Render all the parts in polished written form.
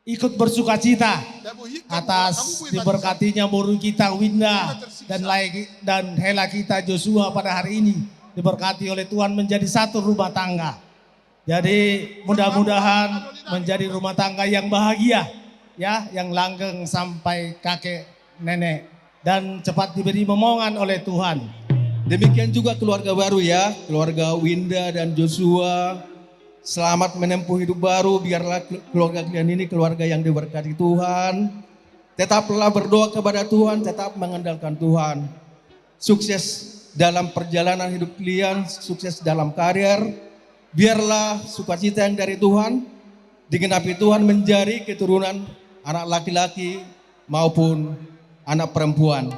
ikut bersukacita atas diberkatinya murid kita Winda dan Hela kita Joshua pada hari ini. Diberkati oleh Tuhan menjadi satu rumah tangga. Jadi mudah-mudahan menjadi rumah tangga yang bahagia, ya, yang langgeng sampai kakek nenek dan cepat diberi momongan oleh Tuhan. Demikian juga keluarga baru ya, keluarga Winda dan Joshua. Selamat menempuh hidup baru, biarlah keluarga kalian ini keluarga yang diberkati Tuhan. Tetaplah berdoa kepada Tuhan, tetap mengandalkan Tuhan. Sukses dalam perjalanan hidup kalian, sukses dalam karir. Biarlah sukacita yang dari Tuhan, digenapi Tuhan menjadi keturunan anak laki-laki maupun anak perempuan.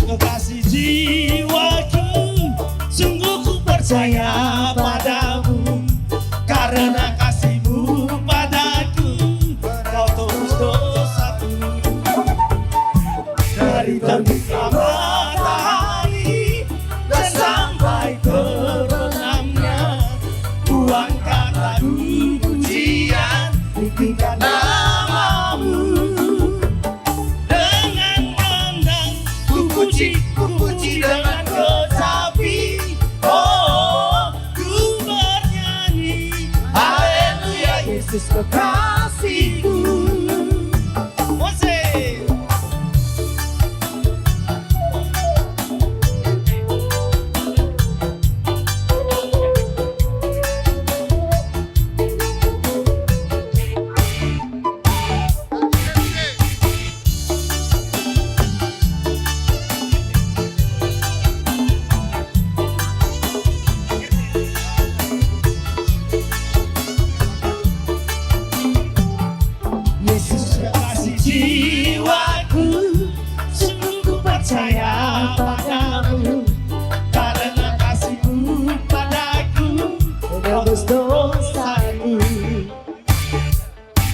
Kekasih jiwaku, sungguh ku percaya padamu, karena kasihmu padaku, kau tebus dosaku. Dari terbitnya matahari dan sampai terbenamnya, ku angkat lagu pujian di tingkat namamu. Ku puji dengan kecapi, oh, ku bernyanyi, haleluya Yesus kekasihku. Mose. Jiwaku, sungguh ku percaya padamu, karena kasihmu padaku, tebus dosaku.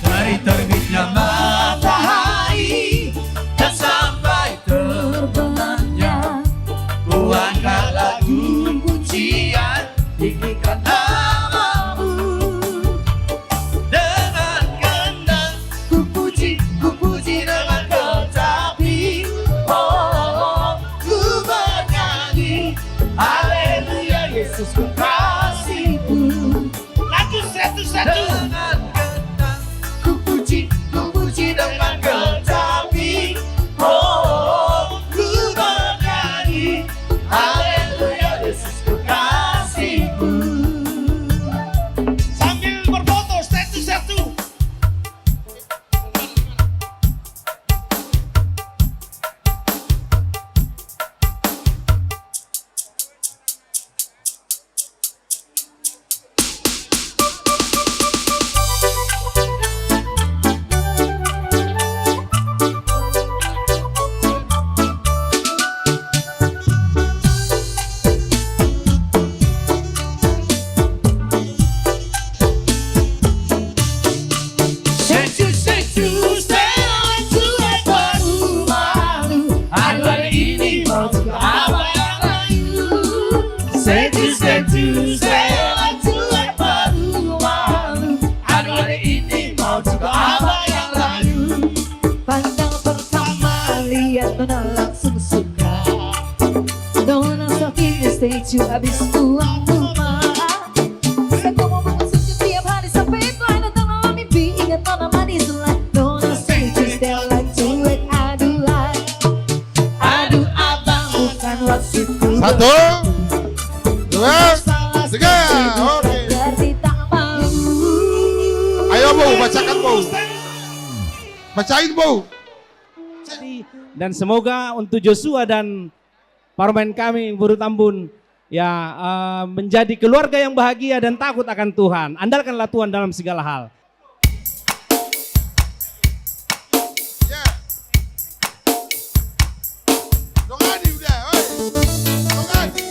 Dari terbitnya matahari dan sampai terbenamnya, ku angkat lagu pujian tinggikan namamu. Dengan gendang ku puji dengan kecapi, oh, ku bernyanyi, haleluya Yesus kekasihku. Lagu satu-satu. Dengan gendang ku puji dengan kecapi, oh, ku bernyanyi, haleluya Yesus kekasihku. Sambil berfoto satu-satu. Pandang pertama lihat Nona langsung suka, Nona saking setuju habis pulang rumah. Aku mau mengusung setiap hari sampai telah datang malam mimpi, ingat Nona manis lah. Nona setuju Stella cuek, aduh abang bukan maksudku. Satu, dua, tiga, oke. Berarti tak mau. Ayo Bu, bacakan Bu. Bacain Bu. Dan semoga untuk Joshua dan para pemain kami Buru Tambun ya menjadi keluarga yang bahagia dan takut akan Tuhan. Andalkanlah Tuhan dalam segala hal. Ya. Dongani udah, oi. Dongani.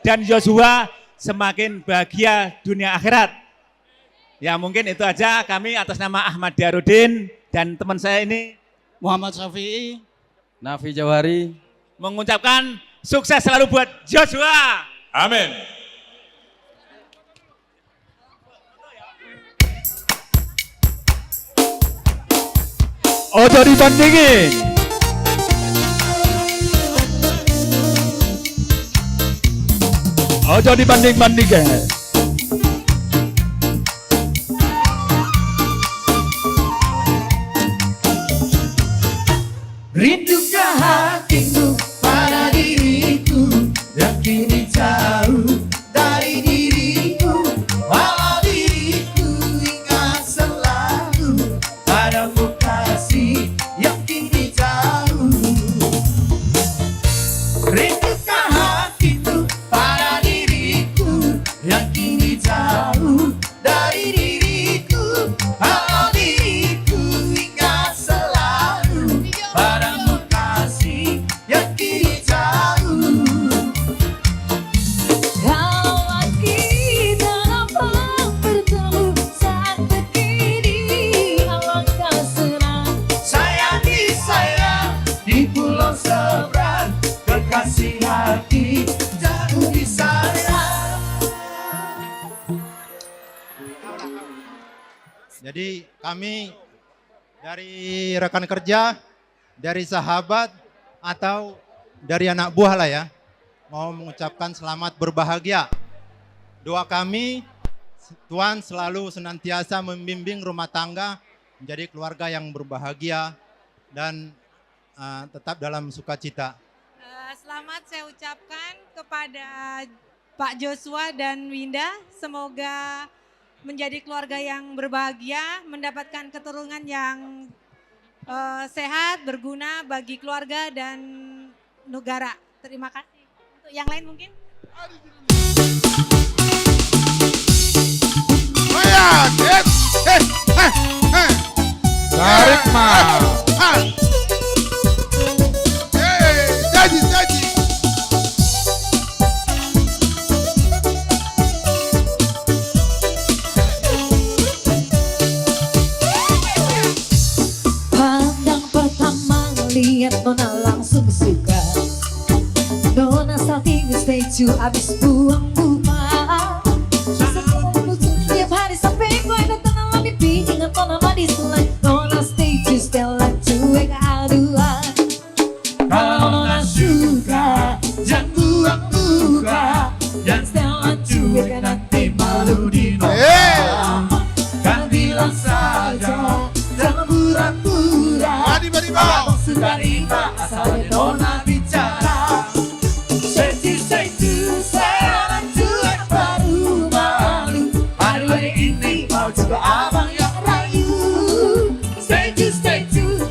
dan Joshua semakin bahagia dunia akhirat. Ya mungkin itu aja, kami atas nama Ahmad Diarudin dan teman saya ini Muhammad Syafi'i, Nafi Jawari, mengucapkan sukses selalu buat Joshua. Amin. Ojo dibandingin. Ojo dibanding-bandingin. Rindukah hatimu pada diriku yang kini jauh dari diriku, walau diriku ingat selalu padamu kasih yang kini jauh. Rindukah hatimu pada diriku yang kini jauh dari diriku, walau diriku ingat selalu padamu kasih yang kini jauh. Kalau lagi dapat bertemu saat begini, alangkah senang saya di pulau seberang, kekasih hati jauh di sana. Jadi kami dari rekan kerja, dari sahabat, atau dari anak buah lah ya, mau mengucapkan selamat berbahagia. Doa kami, Tuhan selalu senantiasa membimbing rumah tangga menjadi keluarga yang berbahagia dan tetap dalam sukacita. Selamat saya ucapkan kepada Pak Joshua dan Winda, semoga menjadi keluarga yang berbahagia, mendapatkan keturunan yang sehat, berguna bagi keluarga dan negara. Terima kasih. Untuk yang lain mungkin? Oh ya, Tarik mal. Jadi. Pandang pertama lihat Nona langsung suka. Nona salting statue abis buang bunga. Selalu tiap hari sampai gue datang dalam mimpi, ingat Nona mandi selain Nona statue setelah cuek aduan. Kalau Nona suka jangan buang muka, jangan setelah cuek nanti malu di Nona. Kan bilang saja jangan pura-pura, abang sudah terima asal Nona bicara. Say to, saya cuek baru malu. Hari ini mau juga abang yang rayu. Say to,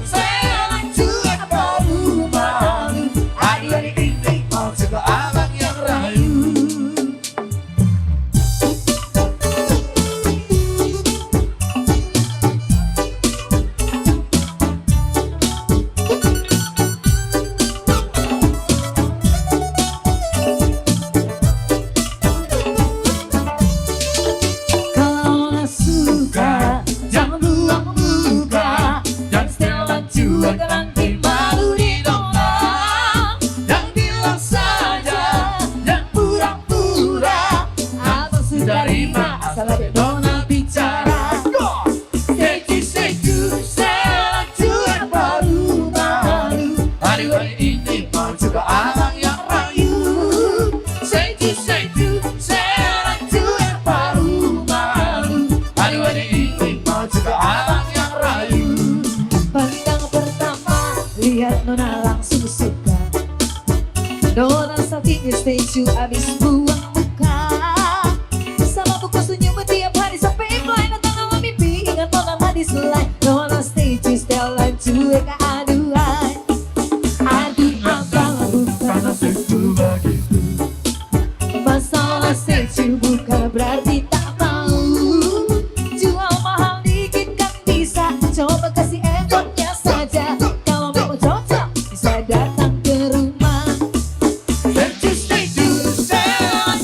saya cuek baru malu. Hari ini mau juga abang yang rayu. Kalau Nona suka, jangan buang muka, jangan setelah cuek nanti malu di Nona. Jangan bilang saja, jangan pura-pura, abang sudah terima asal ada Nona bicara. Say to, saya cuek baru malu. Hari ini mau juga abang yang rayu. Say to, saya cuek baru malu. Hari ini mau juga abang yang rayu. Pandang pertama lihat Nona langsung suka. Nona salting statue abis buang muka. Sama buku senyum tiap hari sampai fly datang dalam mimpi, ingat Nona mandi selai. Nona statue setelah cuek aduan. Aduh abang bukan statue begitu. Masalah statue bukan berarti tak mau. Jual mahal dikit kan bisa, coba kasih effortnya saja. Kalau memang cocok bisa datang ke rumah. Say to, saya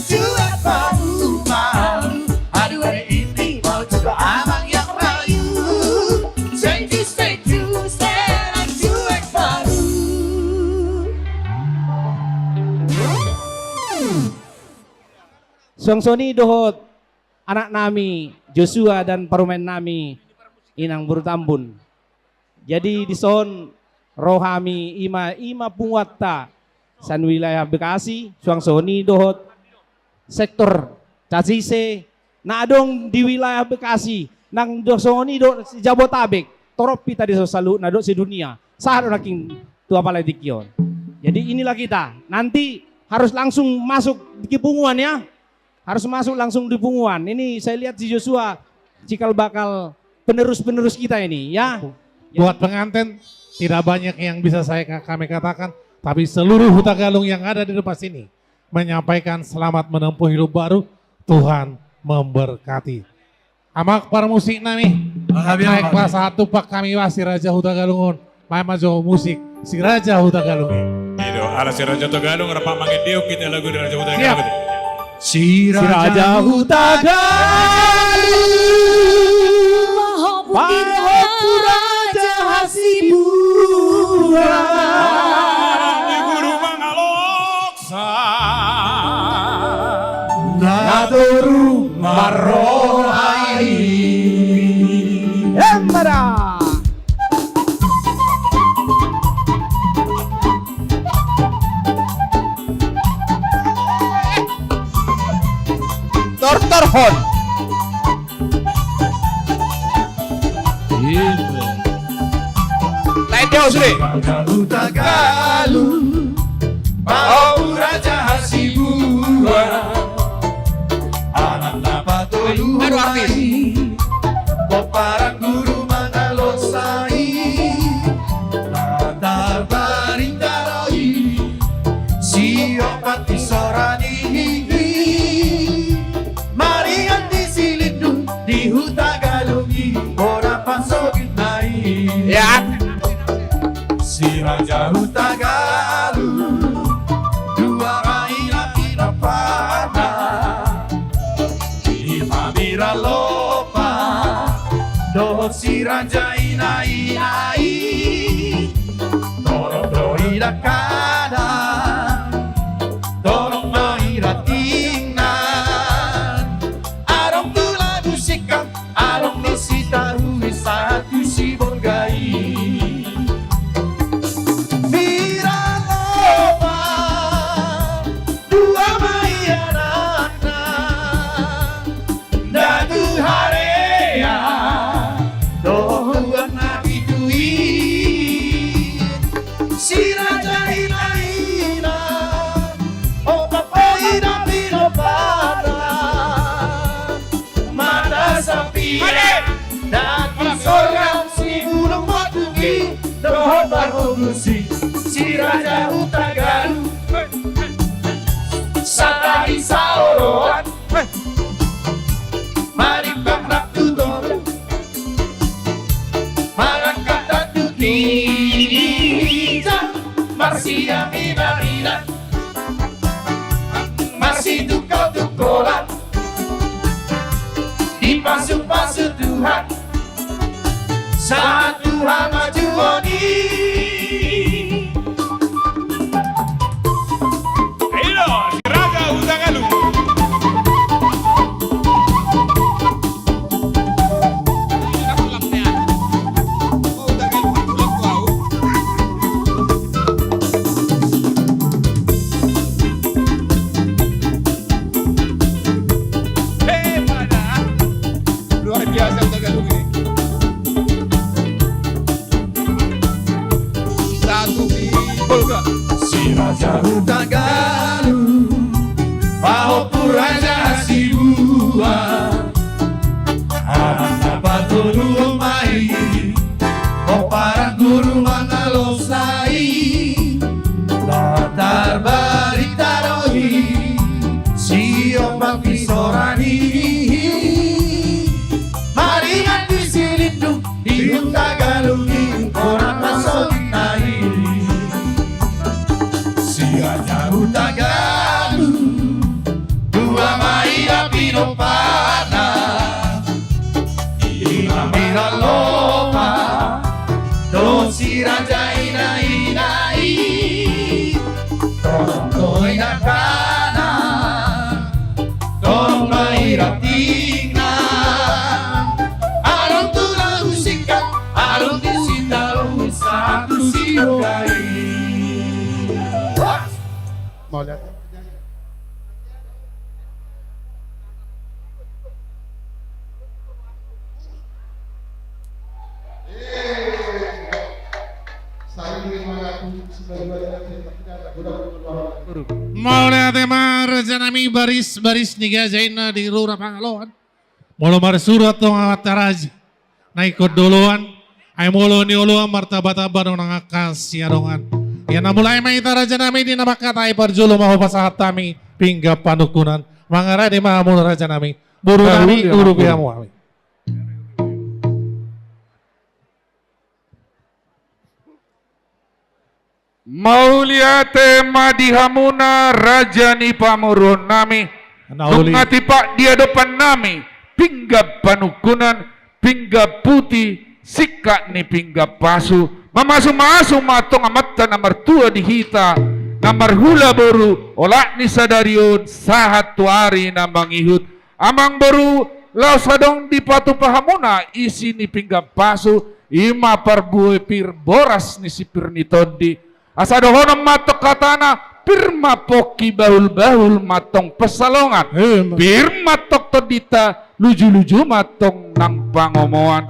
Suangsoni dohot anak nami Joshua dan parumen nami inang Burutambun. Jadi di son rohami ima punguatta san wilayah Bekasi Suangsoni dohot sektor Cacise na adong di wilayah Bekasi nang dosoni do si Jabotabek torop pita di sosalu na do si dunia saharo naking tua palaitikyon. Jadi inilah kita nanti harus langsung masuk di punguan ya, harus masuk langsung di punguan. Ini saya lihat si Joshua cikal bakal penerus kita ini ya. Buat pengantin tidak banyak yang bisa kami katakan, tapi seluruh Huta Galung yang ada di depan sini menyampaikan selamat menempuh hidup baru, Tuhan memberkati. Amak para musik nami, naik kelas 1 Pak kami si Raja Huta Galungun, main majo musik si Raja Huta Galung. Itu ala si Raja Huta Galung, rapak mangin diuk kita lagu dari Raja Huta Galung. Si Raja Huta Galung, Maha Raja Hasibura, Di Guru Mangaloksa, Nadoru Marohai, Emara. Tortorhon. Lain dia usri. Huta Galung, Maha Raja Hasibura, anak napatolu Aduh artis. Koparan Guru Mangalosai, Latar Barindaroi, Siopati Sorani, Marian di Silindung, di Huta Galungi, Ora Pasogin Nai. Ya. Si Raja Huta Galung, dua raila pinapana, lima mira lopa, do si Raja inai, dorong doira kada, dorong doira tingnan, arong tula musikam, arong nisita satu si borgai. Si Raja Huta Galung, Satari Saoroan, Maripang Raptutoro, Marangkat Datu Kita, Marsia Minarina, Marsi Tukau Tukola, Dipasuk-pasuk Tuhan, saat Tuhan maju oni. Luar biasa Huta Galung ini. Satu Polga. Si Raja Huta Galung, Maha Raja Hasibura, anak napatolu mai, Koparan Guru Mangalosai, Latar Barindaroi, Siopang Pisorani, Maringan di Silindung, di Huta Galungi, orang masuk nai. Si Raja Huta Galung, mau lihat. Mau lihat tema rejanami baris-baris niga jaina di lurah Pangaloan. Molo mar surat tong awat taraji. Naikot duluan. Ay molo ni uluan martabat-tabat ng nangakas siadongan. Yan na mulai may tarajanami di namakatay parjulo maho pasahat tami pingga panukunan. Mga rade mahamul rajanami. Buru nami urupiah mo. Mauliate madihamuna rajani pamurun nami. Nungati pak dia depan nami. Pinggap panukunan, pinggap putih, sikak ni pinggap pasu. Mamasu-masu matong amata nomor tua dihita. Nomor hula boru, olak ni sadariun, sahat tuari nambang ihut. Amang boru, lau sadong di patu pahamuna, isi ni pinggap pasu. Ima parbuhe pir boras ni sipir ni tondi. Asa dohonom matok katana pirma poki bahul-bahul matong pesalongan. Pirma tok todita luju-luju matong nang pangomoan.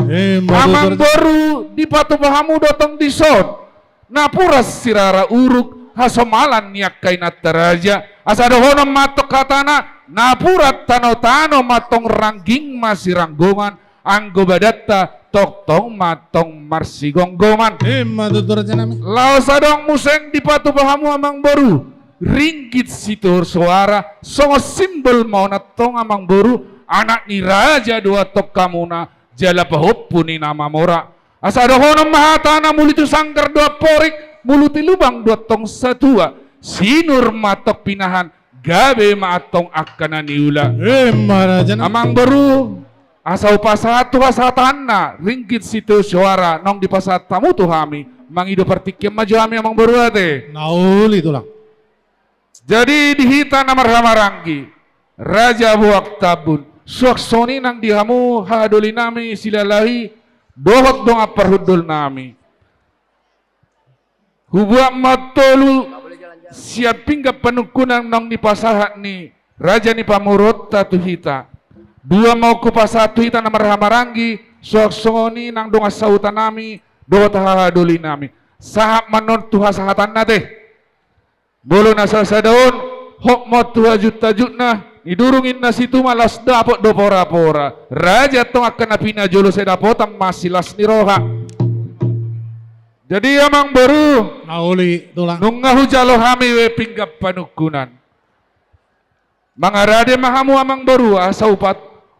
Amang boru di patu bahamu dotong dison. Napuras sirara uruk hasomalan niak kainat teraja. Asa dohonom matok katana napurat tano-tano matong rangging masih ranggongan. Anggo badatta tok-tong matong marsi gonggongan. Lao sadong museng di patu bahamu amang boru. Ringgit situr suara. Songo simbol mau natong amang boru. Anak ni raja dua tok kamuna. Jala pahoppu ni nama mora. Asa dohonom mahatana mulitu sangkar dua porik. Muluti lubang dua tong satua. Sinur matok pinahan. Gabe matong akana niula. Amang boru. Asa upasa tanna ringgit situ suara nong di pasat tamu tuh kami mangido partikim maju kami amang beruate naul itulah. Jadi dihita namar hamaranggi raja buak tabun suaksoni nang dihamu hadoli nami silalahi dohot dong aparhudul nami hubuak matolu siap pinggap penukunan nong di pasahat ni raja ni pamurot tatu hita. Dua mau kupas satu hita namar hamarangi suaksoni nang donga sautan nami doa tahaduli nami sahab manon tuha sahatan nate bolo nasa sadaun hok mo tuha juta-jutna idurungin nasitu malas dapot do pora-pora raja tong akan napina jolo sedapotam masilas niroha. Jadi amang baru nauli tulang nungahu jalo hami we pinggap panukunan mangarade mahamu amang baru asa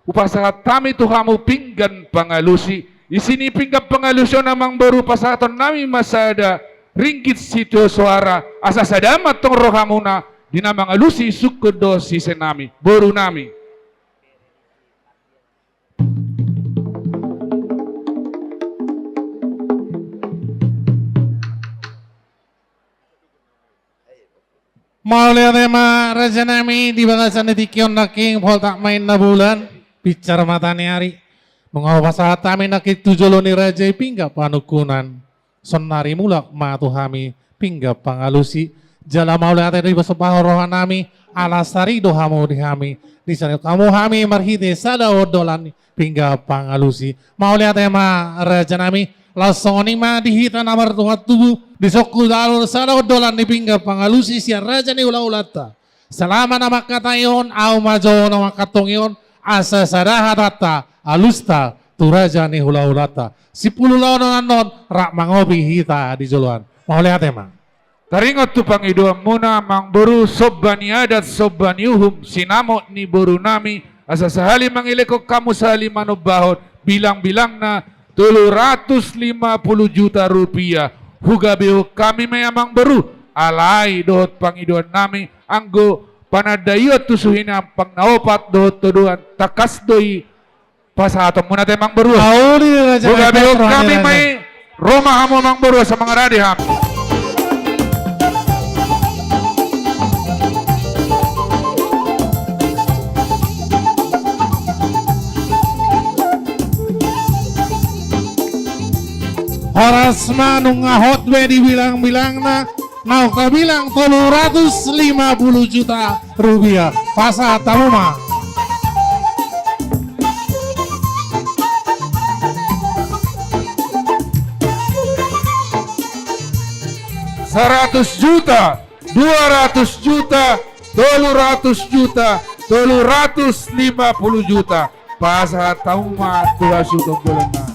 upasahat kami tuh kamu pinggan pangalusi di sini pinggap pangalusyon namang baru pasahaton nami masada ringgit situ suara asa sadamat tong rohamuna di namang alusi sukudo si senami baru nami. Mau lihat tema raja nami di bagasan dikion naking pol tak main na bulan. Bicara matani hari mengawa pasahat kami nakit tujolo ni raja pingga panukunan sonari mulak matu kami pingga pangalusi jala mau lihat dari basopah rohan nami alasari dohamu di kami di sana kamu kami marhite sada odolan pingga pangalusi mau lihat tema raja nami lasoni ma dihita namar tuhat tubuh di sokku dalur sada odolan di pingga pangalusi siar raja ni ula-ulata selama nama katayon au majo nama katongion asa sadaha rata alusta turaja ni hula-hulata si puluh lawan non rak mangobi hita di joluan mau lihat emang taringot tu pangiduan muna mang boru sobbani adat sobbani uhum sinamot ni boru nami asa sahali mangileko kamu sahali manubahot bilang-bilang na 350 juta rupiah hugabihu kami mayamang boru alai dohot pangiduan nami anggo panadayot tusuhin ang pangnaopat dohot tuduhan takas doi pasahatom muna tayo mang baru bugabiho kami may Roma hamo mang baru sa mga radiham. Horas manung ngahot we dibilang-bilang na Nah, kita bilang 350 juta rupiah. Pasar Tamuma. Juta, 200 juta, 300 juta, 350 juta. Pasar Tamuma Tuhan syukur golongan.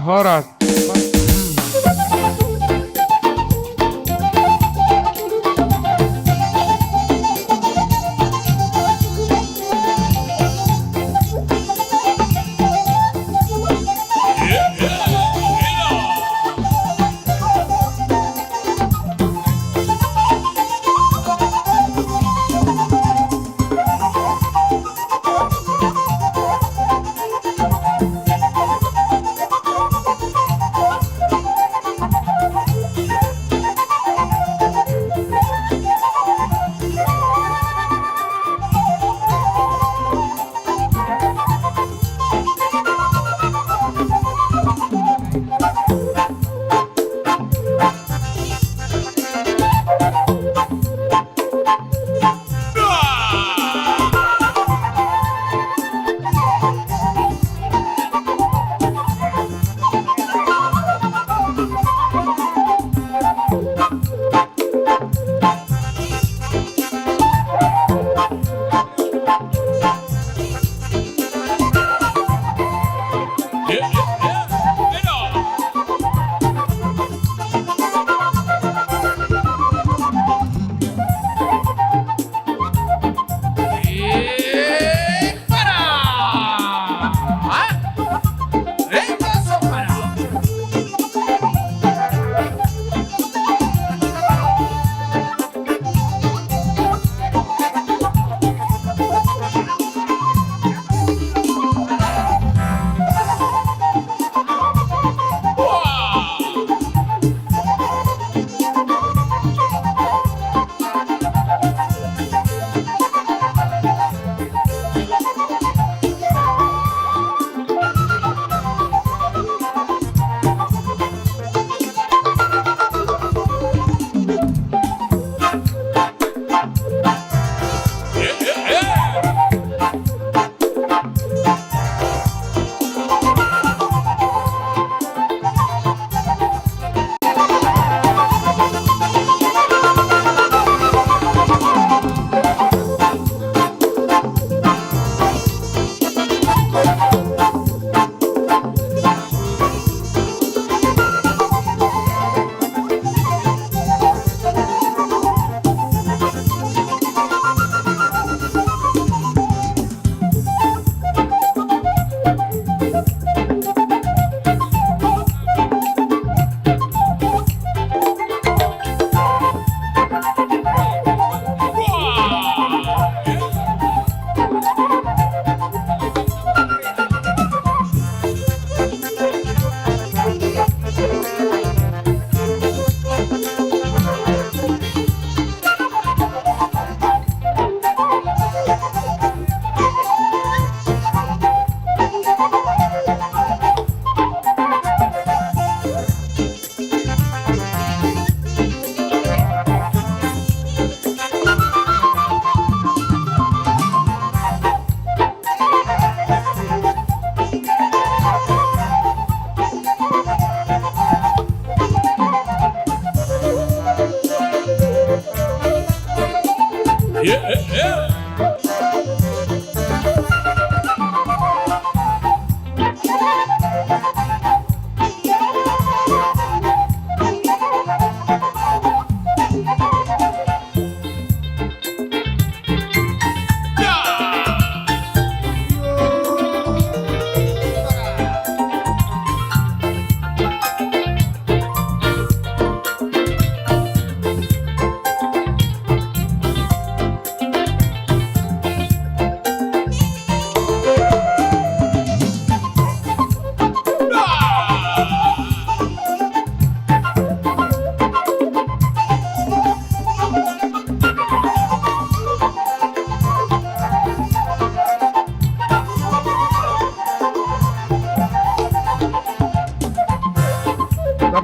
Horas.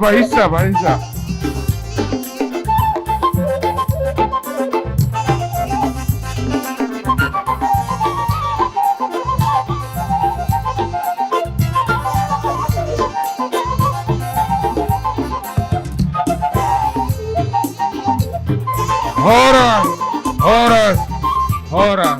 Pak Isa, Pak Isa. Horas, horas, horas.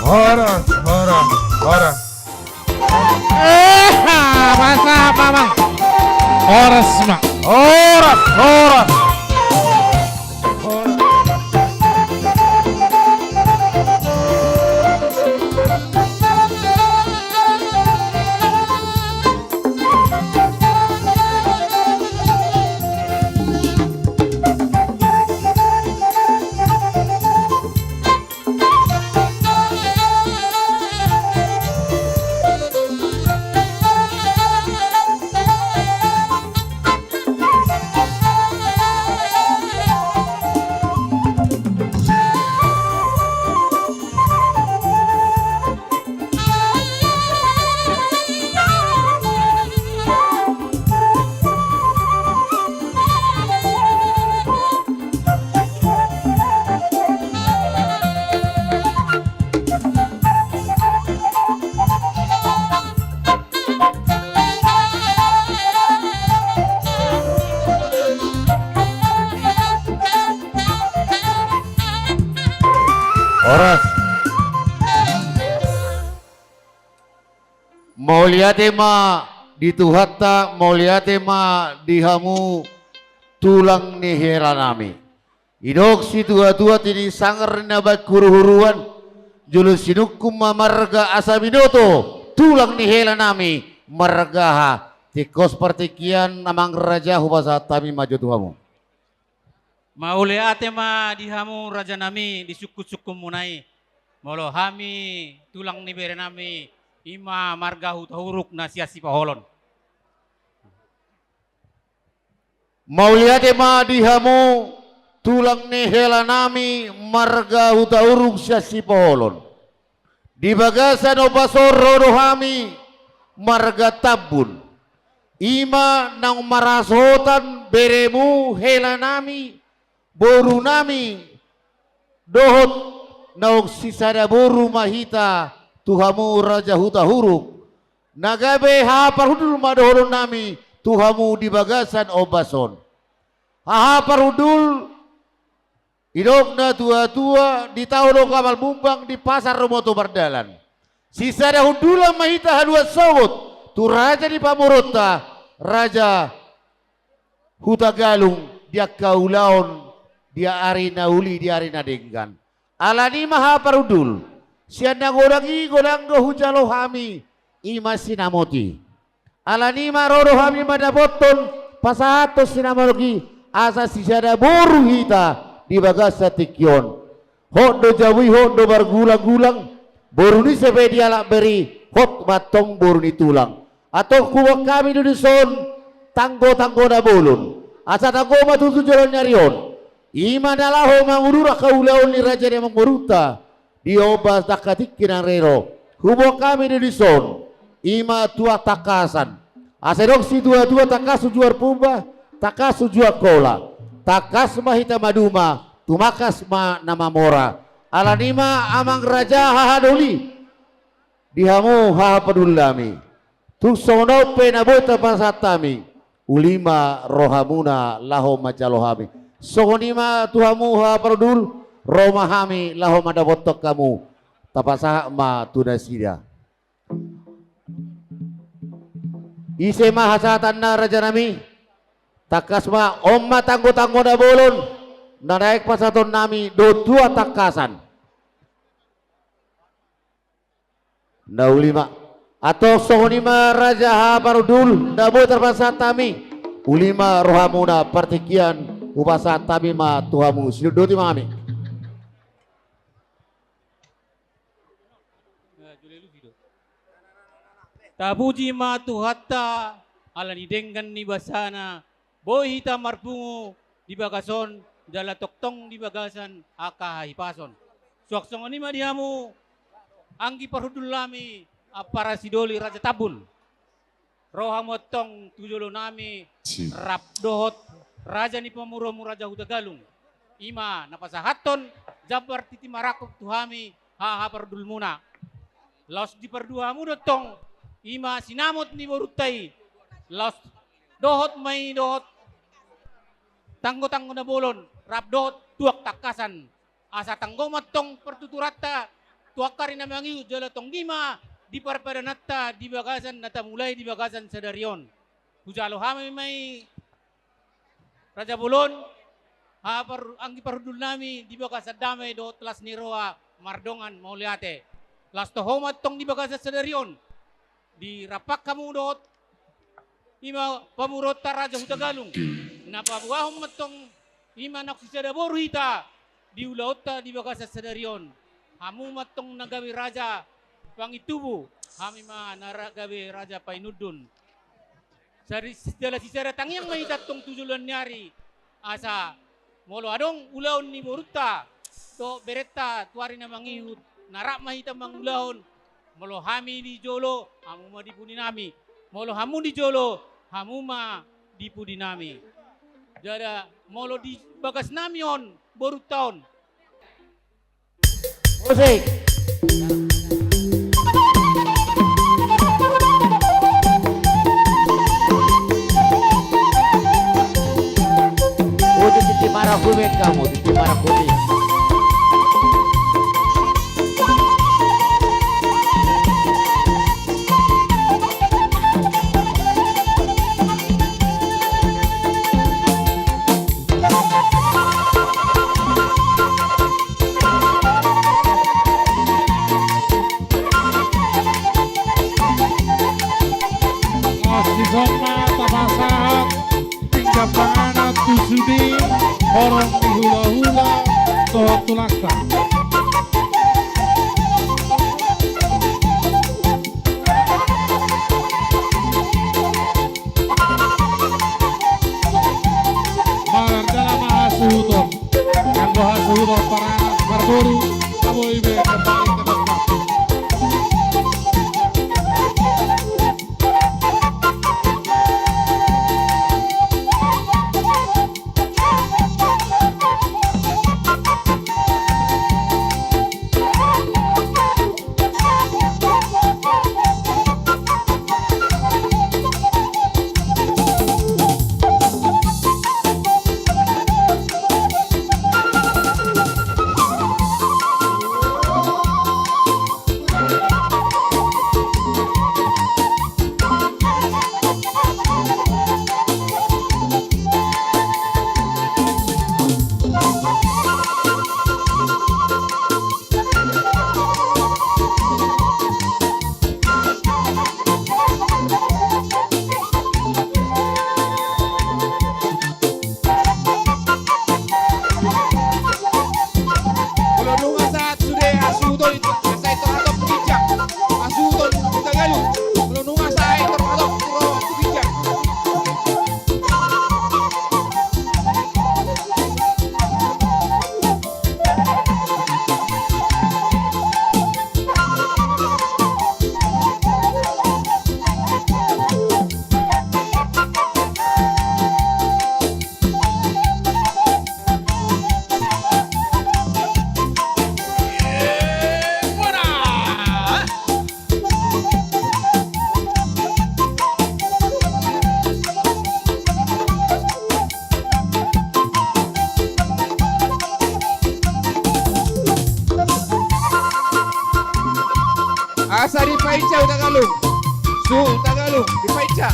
Horas, horas, horas. Masa apa bang? Horas mak. Horas, horas. Horas. Mauliate ma dituhatta, mauliate ma dihamu tulang ni heranami. Idok si tua-tua tini sangar nabat kuruhuruan julus sinukum marga asaminoto tulang ni heranami margaha tikos partikian namang raja hubasa tami maju tuhamu. Maule ate ma dihamu raja nami di suku-suku munai. Molo hami tulang ni bere nami ima marga huruk na siasi paholon. Mauliate ma dihamu tulang ni hela nami marga huruk siasi paholon. Di bagasan obasor rodohami marga tabun. Ima nang marasotan beremu hela nami boru nami dohot naog sisada boru mahita tuhamu raja huta huruk nagabe hapar hudul madohon nami tuhamu di bagasan obason hapar hudul idok na tua-tua di tahun kamal bumbang di pasar Romoto Bardalan sisada hudula mahita hadua sawut tu raja di Pamurota raja huta galung dia kaulaon dia arina uli dia arina denggan alani maha parudul sianda godangi godang hujalo hami ima sinamoti alani marodo hami madaboton pasato sinamologi asa sisada boru hita di bagasa tikyon hodo jawi hodo bargulang-gulang boru ni sebe dia lak beri hot matong boru ni tulang atau kuwak kami dudison tanggo-tanggo na bolon asa tanggo matutu jalan nyarion ima dalaho mangurura kaulaon ni raja ni manguruta di obas dakatikin ang rero hubo kami ni dison ima tua takasan asedok si tua-tua takasu juar pumba takasu juar kola takas mahita maduma tumakas ma nama mora alanima amang raja hahadoli dihamu hahapadulami tuksono penabota pasatami ulima rohamuna laho majalohami sokonima tuhamu ha perdul romahami laho madabotok kamu tapasah ma tunasida ise ma hasatan na raja nami takas ma omma tanggo-tanggo na bolon na naik pasaton nami do tua takasan na ulima atau songonima Raja Habarudul dabo terpaksa tami ulima rohamuna partikian upasa tami ma tuhamu sidoti mami. Tabuji ma tuhatta ala nidenggan ni basana boy hita marpungu di bagason jala toktong di bagasan aka hipason suaksong ni madihamu anggi parhudul lami para sidoli Raja Tabun rohamotong tujulo nami rap dohot Raja ni pamuromu Raja Hudagalung ima napasahaton jabar titi marakop tuhami haha pardul muna laos di perduamu dotong ima sinamot ni borutai laos dohot may dohot tanggo-tanggo na bolon rap dohot tuak takasan asa tanggo matong pertuturata tuakari na mangiu jala tong gima di parpadanatta di bagasan nata mulai di bagasan sadarion hujalo hami may Raja Bulon anggi parudul nami di bagasan damay dohot las niroa mardongan mauliate las tohomat tong di bagasan sadarion di rapak kamu dot ima pamurota Raja Hudagalung napabuahom matong ima naksisada boruhita di ulaota di bagasa sadarion hamu matong nagawi Raja pangitubu hami ma naragawi Raja Painudun sari dala sisara tangyang mahitatong tujulan nyari asa molo adong ulaon ni boruta to bereta tuari na mangihut narak mahita mangulaon molo hami di jolo hamu ma dipuni nami molo hamu di jolo hamu ma dipuni nami jada molo di bagas nami on baru tahun musik titi marah kumet kamu titi marah kumet Soma tabasahat tinggal panganan tusudi orang di hula-hula toh tulaka Margala mahasuhuton yang bahasuhuton para anak marboru kamu ibe kembali ke tempat. Asa di Paica Tagalog. Su Tagalog di Paica.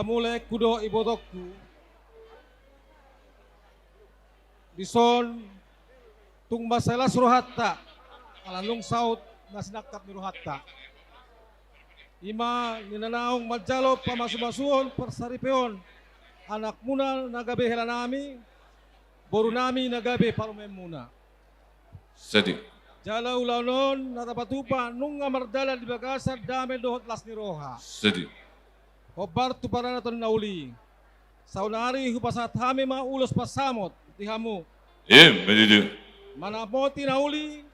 Lamule kudo ibodokku. Bison tung masalah suruhatta. Alalung saut nasinakap ni ruhatta. Ima ninanaong majalo pamasumasuon persaripeon. Anak muna nagabe helanami. Boru nami nagabe palumem muna. Sedih. Jala ulanon natapatupa nung ngamardala di bagasar dame dohot las ni roha. Sedih. Hobar tu para naton nauli. Saunari hupasat hame ma ulos pasamot tihamu. Begitu. Manamoti nauli,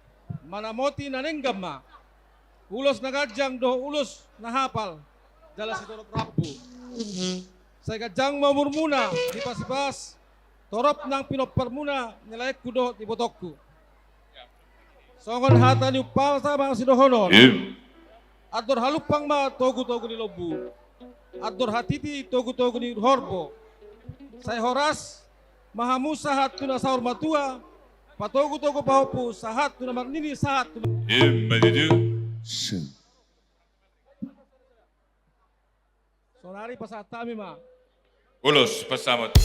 manamoti nanenggam ma. Ulos nagajang do ulos nahapal. Jala si torop rabu. Saya gajang mamurmuna di pas-pas. Torop nang pinopar muna nilai kudo di botokku. Songon hata ni upasa bang sidohonon. Ador halupang ma togu-togu ni lobu. Ador hatiti togu-togu ni horbo. Saya horas mahamusa hatu na saur matua. Patogu-togu pahopu sahat tu na marnini sahat tu. Begitu. Sonari pasatami ma. Ulos pasamot.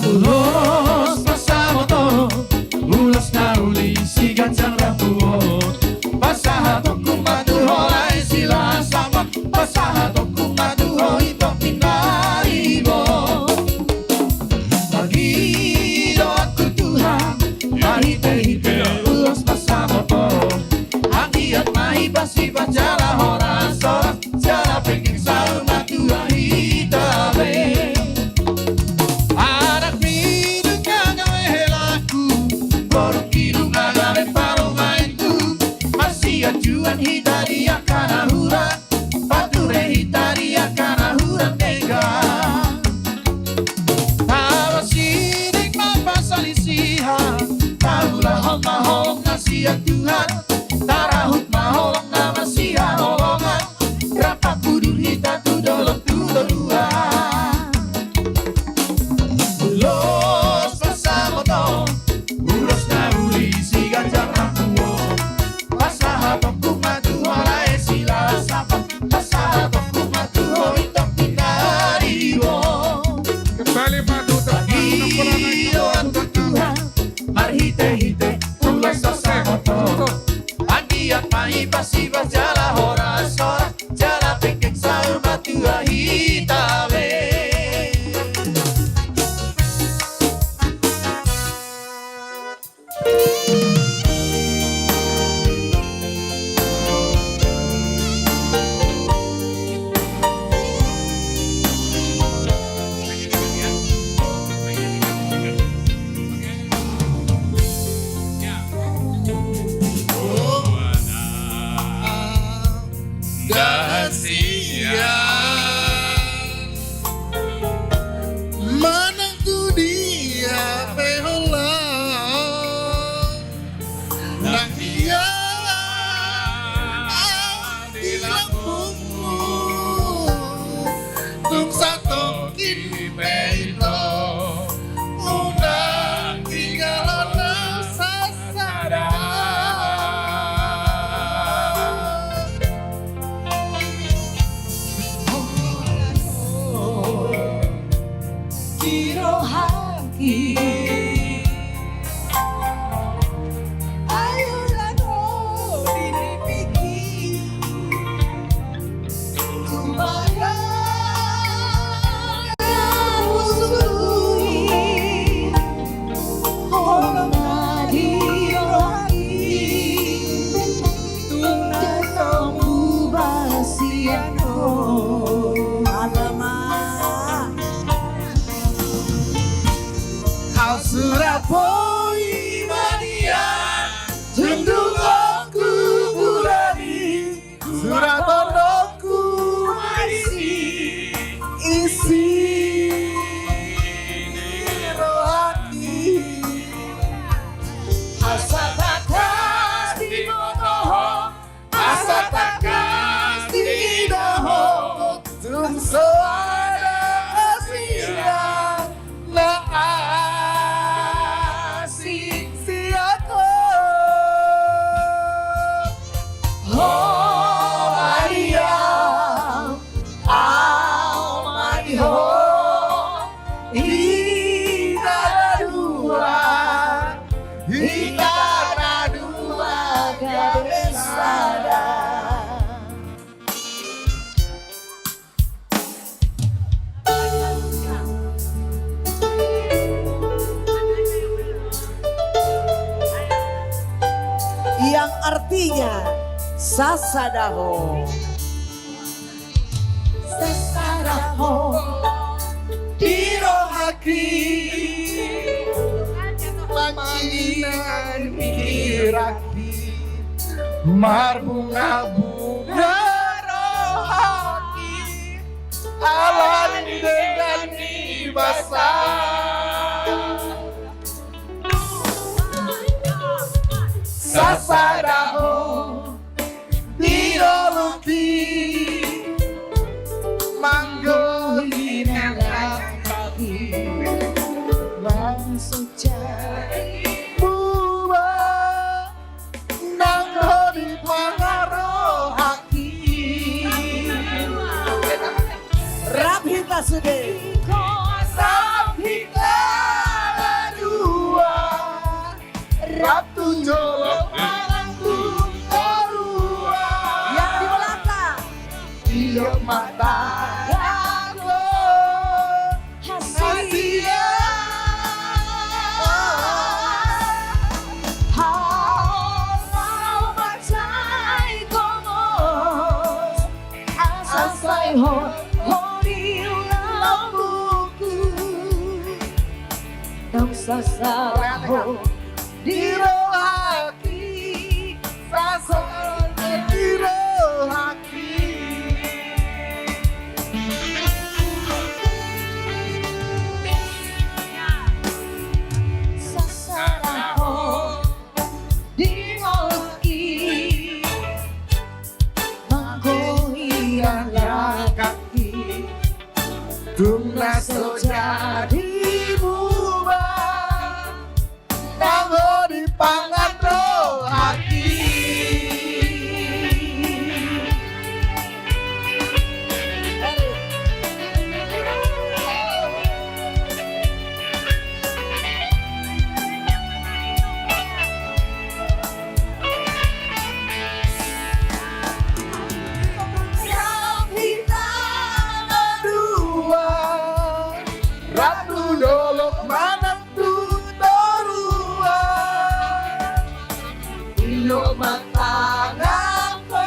Ulos pasamoto, ulos nauli si gancang rapuot. Pasahatok kumaduhoy sila sama, pasahatok kumaduhoy pagpinaibo. Magido ako Tuhan, mahite-hite ulos pasamoto. Hanggiat mahibas-ibas jala horas-horas, jala penging sa umatua hitabe. Juan hitaria kana hura, pature hitaria kana hura nega. Tawa sidik mapasalisiha, tahulah hong mahong nasiya Tuhan, tarahut mahong na masiha holongan, berapa kudur hita tudolong tudoluan. Ulos pasamoto, ulos nauli si ganjang rampuo. Pasahatok kumaduhoy sila sapa, pasahatok kumaduhoy itong pinariwo. Kembali madu Iyo ang Tuhan, marhite-hite ulos pasamoto. Anggiat mahibas-ibas jala horas-horas, jala pengkeng sa umatua hitabe. Manang tu dia pehola, nang dia di lambungmu, tung satu kini peito, undang tinggal sasada. Kiro haki ayolah no dinipiki kumbaga usui orang nadiro haki tungna sambu basiano alamak. Surapoi mania, jendulku bulani, suratondoku isi rohani. Asatakas di monoho, asatakas di daho, tungso ada kasihnya. ho Ika dua kabesada. Yang artinya Sasadaho. Sasadaho Dirohaki Panjinan miraki Marbunga-bunga rohaki Alam dengan ibasa Sasadaho Diroluki Manggolina kaki langsung cari Buba Nang hodi pangaruh haki Rabhita sude Rabhita dua Ratu jolok malantu korua yang di belakang Iyo mata aku Hasia Halau macai komos Asasai ho hori lambuku Nang sasaraho Dirohaki Sasana dirohaki Sasaraho dimolki Manggohian kaki Tungna sojadi buba Nanggo di pangan rohaki Rabhita dua Ratu dolok manantu torua Ilo matangako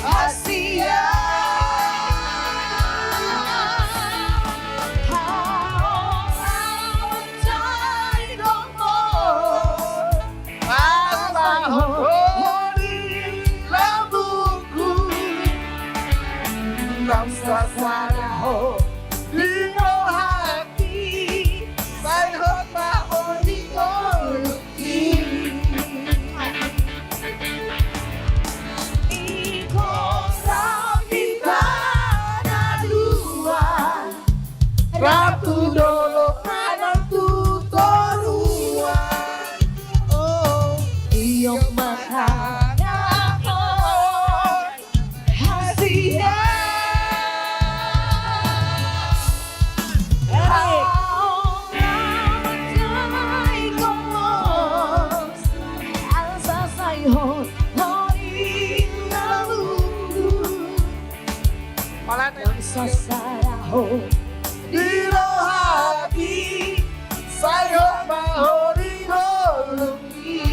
Asia Sasaraho Dino hati Sayhot mahoni koluki Iko Rabhita dua Ratu dolo manantu torua Oh Iyo matangako Hasia Sasaraho Dirohaki Sayot mahori golungi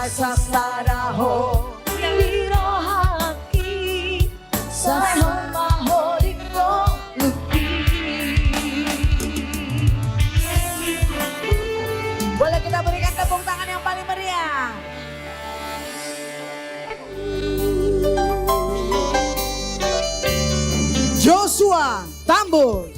Sasaraho dirohaki Sasaraho digoluki. Boleh kita berikan tepuk tangan yang paling meriah. Joshua Tambur.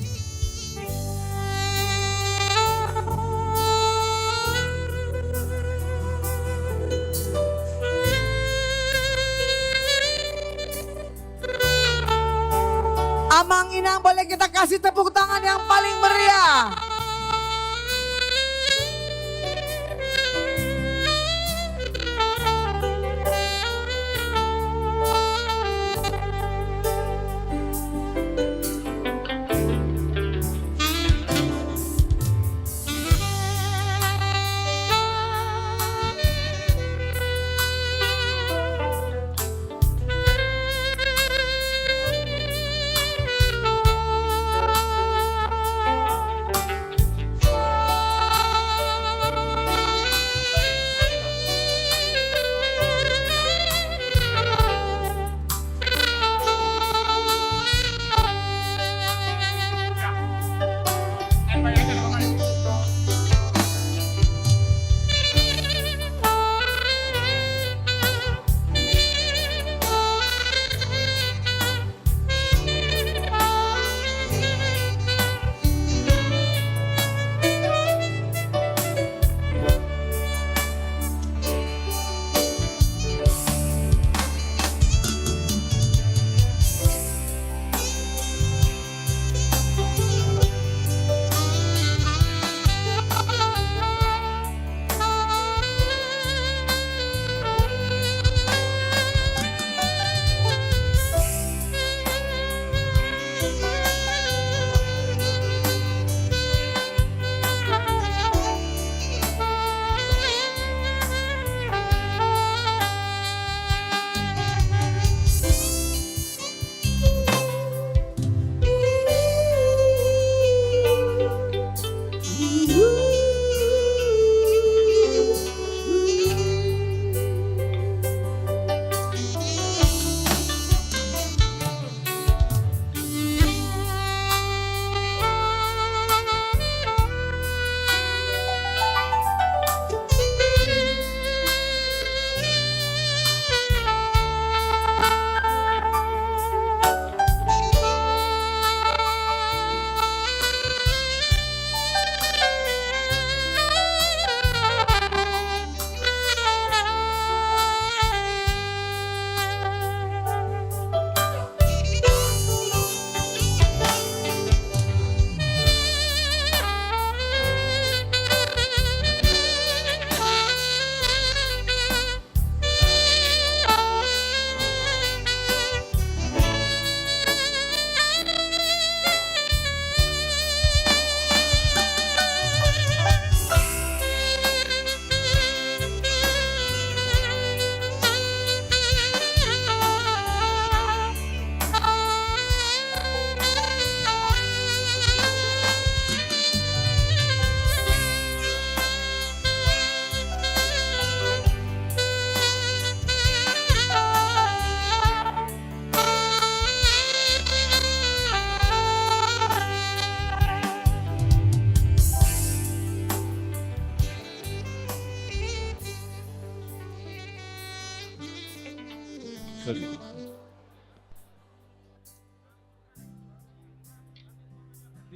Amang Inang, boleh kita kasih tepuk tangan yang paling meriah.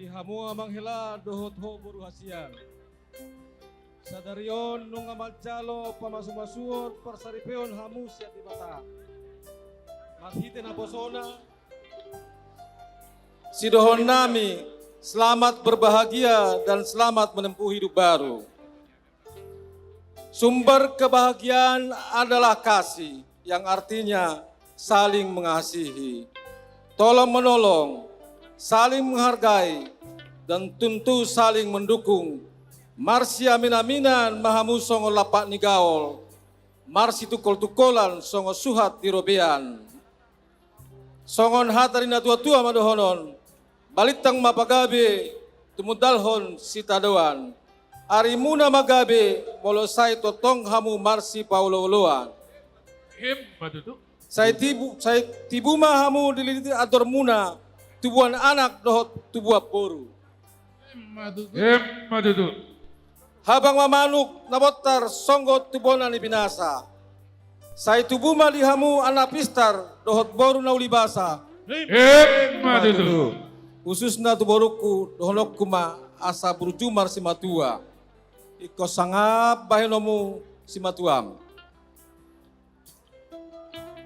Di hamu amang hela dohot ho boru hasian. Sadarion nung amal calo pamasumasuot persaripeon hamu siat di bata. Marhiten abosona. Sidohon nami, selamat berbahagia dan selamat menempuh hidup baru. Sumber kebahagiaan adalah kasih, yang artinya saling mengasihi, tolong menolong, saling menghargai, dan tentu saling mendukung. Marsi amin-aminan mahamu songo lapak nigaol, marsi tukol-tukolan songo suhat dirobean. Songon hatarina tua-tua madohonon, balitang mapagabe tumudalhon sitadoan. Arimuna magabe molosai totong hamu marsi pauloloan. Saya tibu mahamu diliti ador muna tubuhan anak dohot tubuah boru. Habang mamanuk nabotar songgot tubuhan binasa. Saya tubuh malihamu anak pistar dohot boru naulibasa. Khususna tu boruku dohonok kuma asa berjumar si matua. Iko sangap bahenomu si matuam.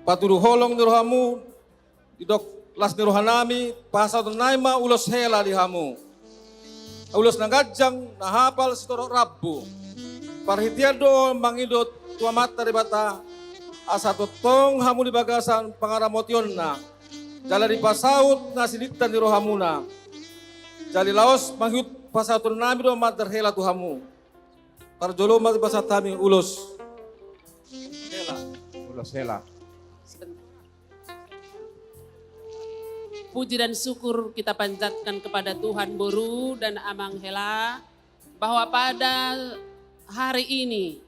Paturu holong nirohamu didok las nirohanami pasal naima ulos hela dihamu. Ulos nagajang nahapal sitorok rabbu. Parhitian do mangidot tua mata ribata asa totong hamu di bagasan pangaramotionna. Jala di pasaut nasilitan di rohamuna. Jali laos manghut pasaut nami do mater hela tuhamu. Parjolo mati pasat kami ulos hela. Ulos hela. Puji dan syukur kita panjatkan kepada Tuhan Boru dan Amang Hela bahwa pada hari ini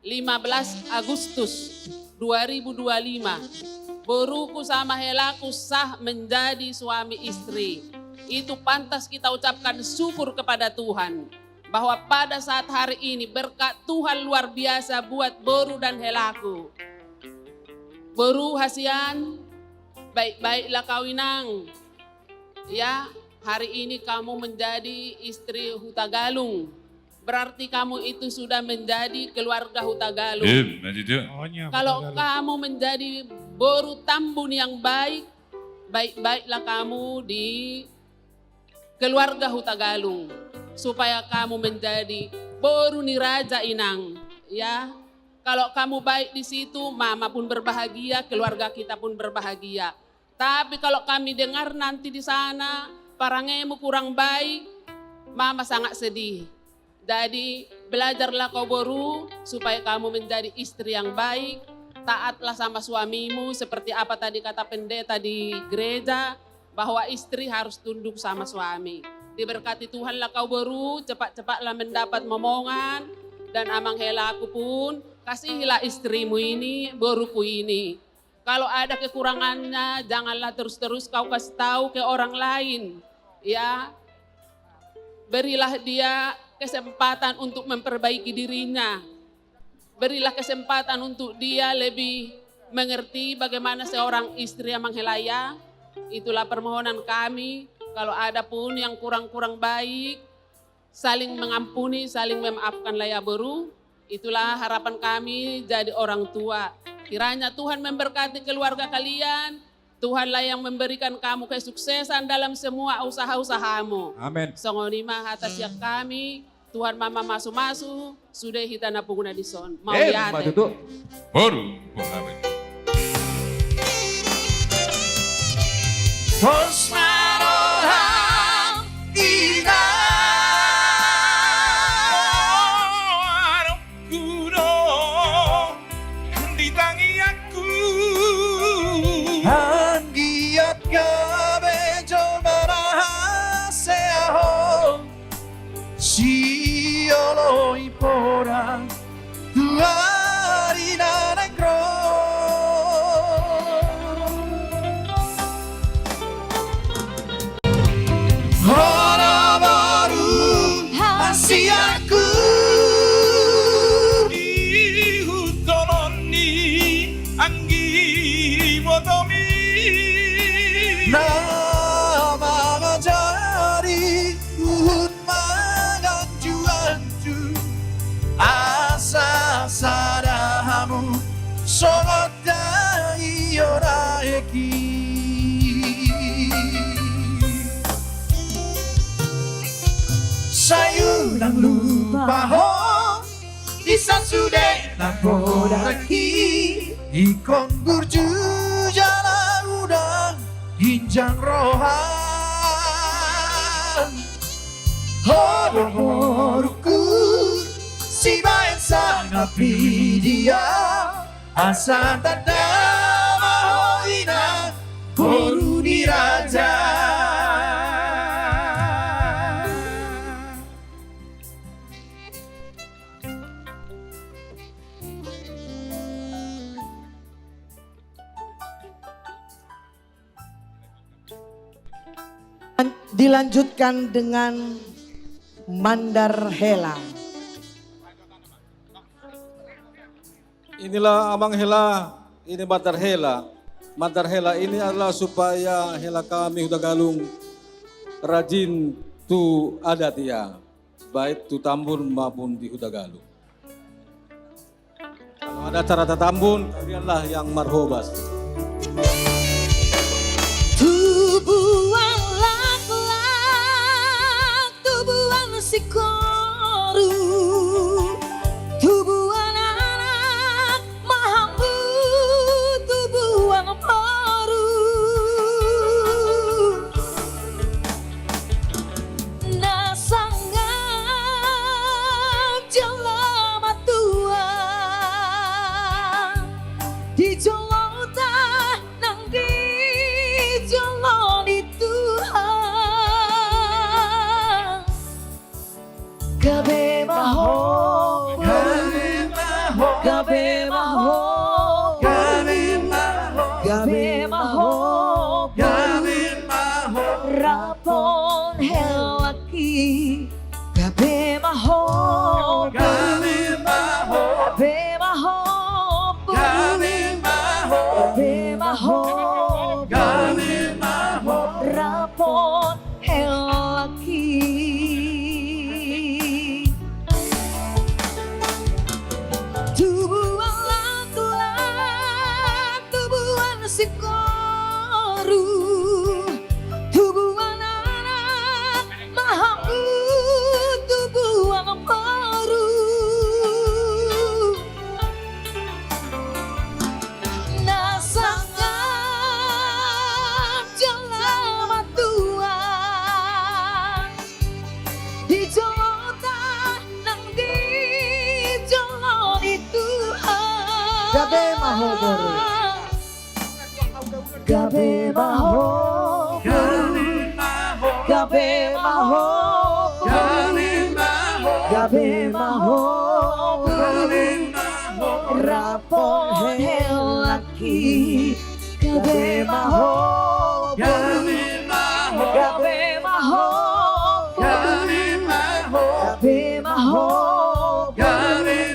15 Agustus 2025 Boruku sama Helaku sah menjadi suami istri. Itu pantas kita ucapkan syukur kepada Tuhan bahwa pada saat hari ini berkat Tuhan luar biasa buat Boru dan Helaku. Boru hasian, baik-baiklah kawinang. Ya, hari ini kamu menjadi istri Hutagalung. Berarti kamu itu sudah menjadi keluarga Hutagalung. Kalau kamu menjadi Boru Tambun yang baik, baik-baiklah kamu di keluarga Hutagalung. Supaya kamu menjadi Boru Niraja Inang. Ya, kalau kamu baik di situ, mama pun berbahagia, keluarga kita pun berbahagia. Tapi kalau kami dengar nanti di sana parangemu kurang baik, mama sangat sedih. Jadi belajarlah kau Boru supaya kamu menjadi istri yang baik, taatlah sama suamimu seperti apa tadi kata pendeta di gereja bahwa istri harus tunduk sama suami. Diberkati Tuhanlah kau Boru, cepat-cepatlah mendapat momongan dan Amang Helaku pun kasihilah istrimu ini, Boruku ini. Kalau ada kekurangannya janganlah terus-terus kau kasih tahu ke orang lain. Ya, berilah dia kesempatan untuk memperbaiki dirinya. Berilah kesempatan untuk dia lebih mengerti bagaimana seorang istri Amang Helaya. Itulah permohonan kami. Kalau ada pun yang kurang-kurang baik, saling mengampuni, saling memaafkanlah ya Boru. Itulah harapan kami jadi orang tua. Kiranya Tuhan memberkati keluarga kalian. Tuhanlah yang memberikan kamu kesuksesan dalam semua usaha-usahamu. Amin. Songonima atas yang kami, Tuhan mama masu-masu, sudah hitana punguna di son. Mau lihat. Boru, amin. Osmaroham ina kuno ditangi aku anggiat gabe jomara seaho siolo ipora tuarina negro. Ora baru masih aku dihutononi anggi botomi nama ngajari sude Nakodaki Ikon burju jala udang Ginjang rohan Horuku Si bayan sangat dia Asa tanda mahoina Horu di raja Dilanjutkan dengan Mandar Hela. Inilah Amang Hela, ini Mandar Hela. Mandar Hela ini adalah supaya Hela kami Huta Galung rajin tu adat ya, baik tu Tambun maupun di Huta Galung. Kalau ada acara Tambun, kalianlah yang marhobas. Tubuhan lak-lak, tubuhan sikoru, tubuhan anak mahambu, tubuhan paru. Nasanggap jelama tua, di jolota nang di joloni Tuhan. Gabe maho, gabe maho, gabe maho, gabe maho, gabe maho, gabe maho, rapon helaki. Gabe maho, gabe maho, gabe maho, gabe maho, gabe maho, gabe maho, rapon helaki. Tubuhan lak-lak, tubuhan sikoru, tubuhan anak mahambu, tubuhan paru. Nasanggap jelama tua, di jolota nang di joloni Tuhan. Gabe maho boru. Gabe maho, gabe maho, gabe maho, rapon helaki. Gabe maho, gabe maho, gabe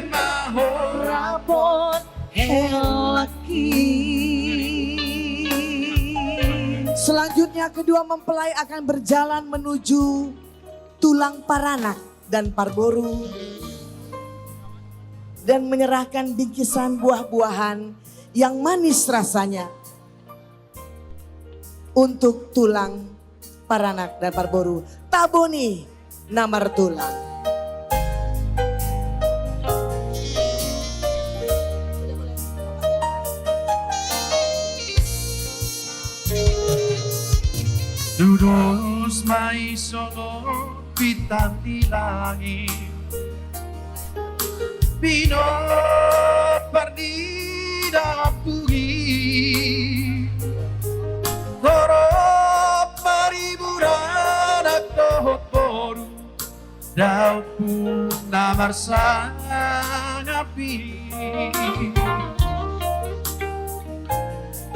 maho, rapon helaki. Selanjutnya kedua mempelai akan berjalan menuju Tulang Paranak dan Parboru dan menyerahkan bingkisan buah-buahan yang manis rasanya untuk Tulang Paranak dan Parboru. Taboni Namar Tulang. Dudos mai sono bintang di langit Pino pardida pugi Torop mariburan at boru Daud pun namar sangapi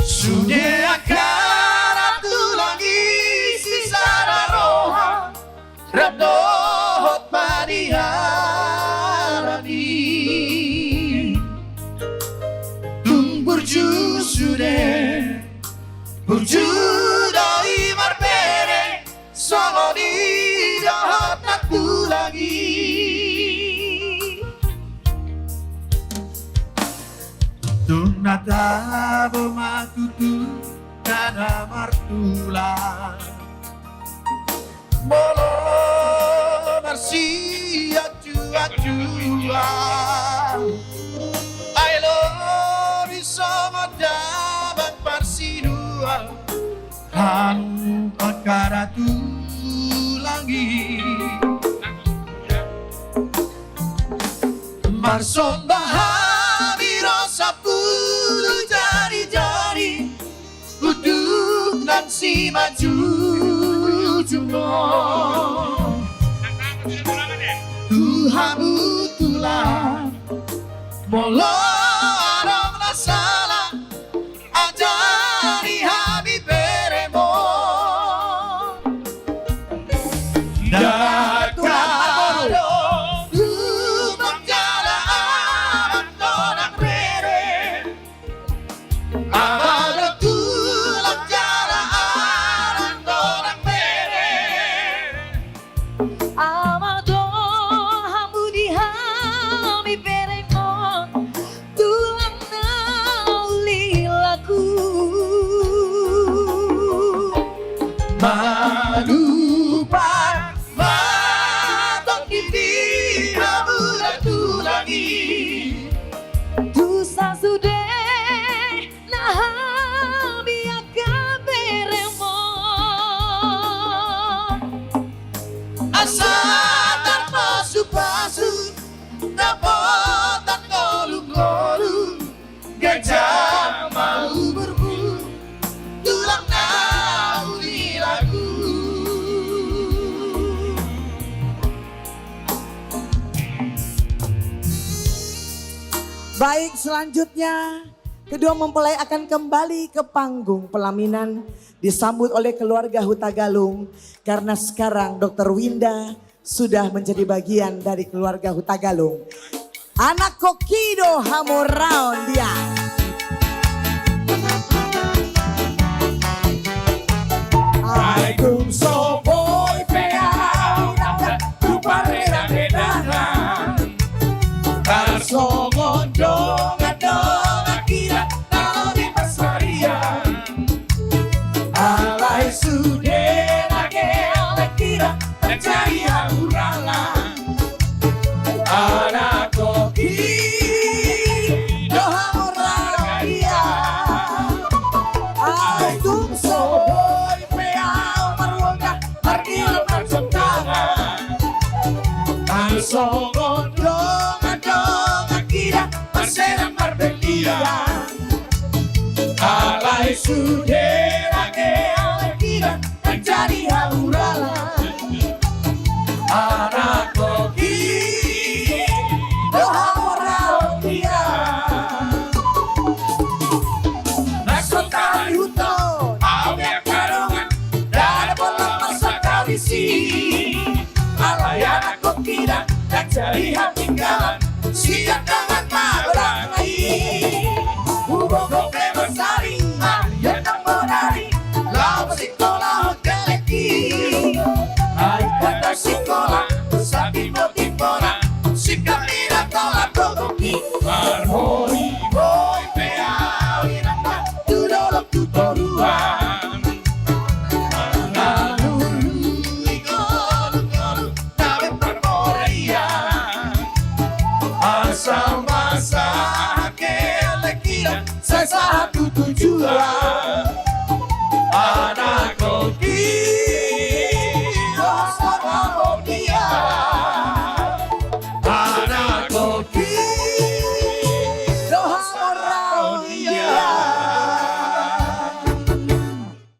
Sunya akar lagi sisara roha Radohot padiharani Tung burju sude Burju dari marpere Solo di dohot aku lagi Tung natabo matutu Kana martula Molo marsia jua-jua Hamu perkara tulangi Marson bahami rosa pulu jari-jari Uduk dan si maju juno Tuhamu tulang Molo arong nasala Ajari hami beremo Dakado Rumang jala amat donak rere Amado tulang jala amat donak rere Amado hamudi hami beremon tulang nauli laku Madupan matok kini hamulah tulangi dosa sudah nah hami akan beremon Asa tanpa supasu Dapotan kolung-kolung Gajah mau berburu Tulang nauli lagu Baik, selanjutnya kedua mempelai akan kembali ke panggung pelaminan disambut oleh keluarga Hutagalung karena sekarang Dr. Winda sudah menjadi bagian dari keluarga Hutagalung. Anak Kokido Hamoraon dia. Aikum soboy peau Nanda tupareda-redana Tarso gondong-gondong Akira Nalo di pasaria Alai sude nage Akira Mencari haurangan Anak koki Doha moraga dia Aikum soboy peau Marwonda Margil macam tangan Tarso gondong-gondong Akira Masera marbelia Alai sude nage Akira Mencari haurangan Anak koki Doha moraga dia Nasotari huton Awe karungan Dada bola masa kawisi Alay anak kokira Dan cari tinggalan Siap dengan maberangai Ubok besari Yang tak menari Lawa sekolah hoteleki Hai kata sekolah Sabi mo timpona Sikap tidak tolak kokoki Marhoni boy peau Inata tudolok tutoruan Mangalulu igolu-golu Nabe permoreia Asal masa kelekira Saya satu tujuan